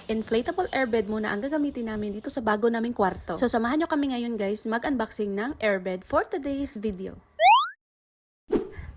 inflatable airbed muna ang gagamitin namin dito sa bago naming kwarto. So samahan nyo kami ngayon guys mag-unboxing ng airbed for today's video.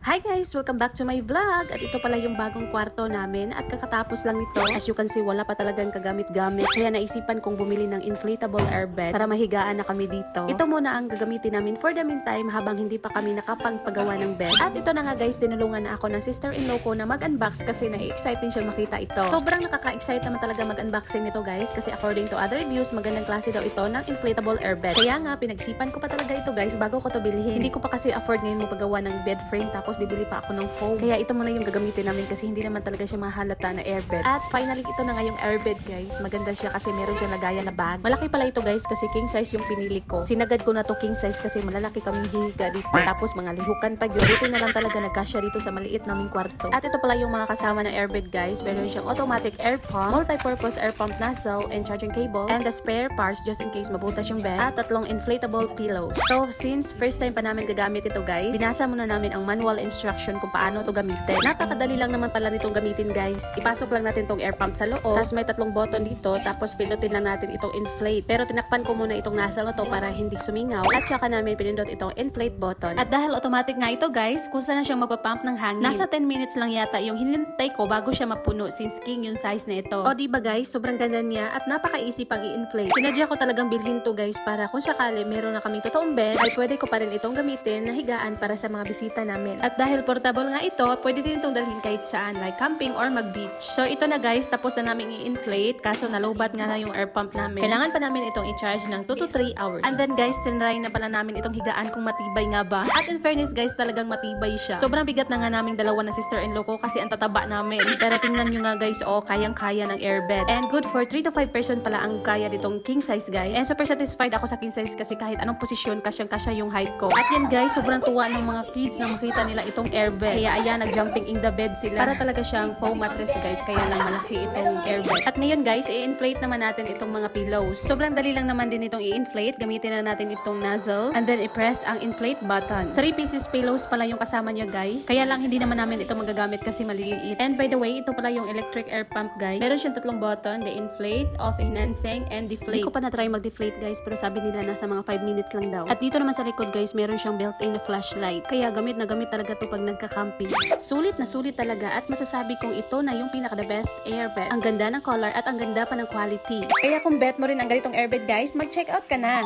Hi guys! Welcome back to my vlog! At ito pala yung bagong kwarto namin at kakatapos lang nito. As you can see, wala pa talagang kagamit-gamit. Kaya naisipan kong bumili ng inflatable airbed para mahigaan na kami dito. Ito muna ang gagamitin namin for the meantime habang hindi pa kami nakapagpagawa ng bed. At ito na nga guys, tinulungan na ako ng sister-in-law ko na mag-unbox kasi na-excite din siya makita ito. Sobrang nakaka-excite naman talaga mag-unboxing nito guys kasi according to other reviews, magandang klase daw ito ng inflatable airbed. Kaya nga, pinagsipan ko pa talaga ito guys bago ko to bilhin. Hindi ko pa kasi afford ngayon mapagawa ng bed frame tapos bibili pa ako ng foam. Kaya ito muna yung gagamitin namin kasi hindi naman talaga siya mahalata na airbed. At finally, ito na nga yung airbed guys. Maganda siya kasi meron siyang lagayan na bag. Malaki pala ito guys kasi king size yung pinili ko. Sinagad ko na to king size kasi malalaki kaming higa dito. Tapos mga lihukan pa yun. Dito na lang talaga nagkasya dito sa maliit naming kwarto. At ito pala yung mga kasama ng airbed guys. Meron siyang automatic air pump, multi-purpose air pump nozzle, and charging cable, and the spare parts just in case mabutas yung bed, at tatlong inflatable pillow. So since first time pa namin gagamit ito guys, binasa muna namin ang manual instruction kung paano to gamitin. Napakadali lang naman pala nitong gamitin guys. Ipasok lang natin tong air pump sa loob. Tapos may tatlong button dito. Tapos pindutin lang natin itong inflate. Pero tinakpan ko muna itong nozzle na to para hindi sumingaw. At saka namin pinindot itong inflate button. At dahil automatic nga ito guys, kung saan siyang magpapump ng hangin. Nasa 10 minutes lang yata yung hinintay ko bago siya mapuno since king yung size na ito. O diba guys, sobrang ganda niya at napaka-easy pang i-inflate. Sinadya ko talagang bilhin to guys para kung sakali meron na kaming totoong bed, ay pwede ko pa rin itong gamitin na higaan para sa mga bisita namin. At dahil portable nga ito, pwede din itong dalhin kahit saan, like camping or mag-beach. So ito na guys, tapos na namin i-inflate, kaso nalobat nga na yung air pump namin. Kailangan pa namin itong i-charge ng 2 to 3 hours. And then guys, tinry na pala namin itong higaan kung matibay nga ba. At in fairness guys, talagang matibay siya. Sobrang bigat na nga naming dalawa na sister-in-law ko kasi ang tataba namin. Pero tingnan nyo nga guys, kayang-kaya ng airbed. And good for 3 to 5 person pala ang kaya ditong king size guys. And super satisfied ako sa king size kasi kahit anong posisyon, kasyang-kasya yung height ko. At yan guys, sobrang tuwa ng mga kids na makita nila itong airbed. Kaya ayan, nag-jumping in the bed sila. Para talaga siyang foam mattress guys, kaya lang malaki itong airbed. At ngayon guys, i-inflate naman natin itong mga pillows. Sobrang dali lang naman din itong i-inflate. Gamitin na natin itong nozzle. And then i-press ang inflate button. 3 pieces pillows pala yung kasama niya guys. Kaya lang hindi naman namin ito magagamit kasi maliliit. And by the way, ito pala yung electric air pump guys. Meron siyang tatlong button, the inflate, off enhancing, and deflate. Hindi ko pa na-try mag-deflate guys, pero sabi nila nasa mga 5 minutes lang daw. At dito naman sa likod guys, meron siyang built-in na flashlight. Kaya gamit na gamit talaga to pag nagka-camping. Sulit na sulit talaga at masasabi kong ito na yung pinaka-the best airbed. Ang ganda ng color at ang ganda pa ng quality. Kaya kung bet mo rin ang ganitong airbed guys, mag-check out ka na!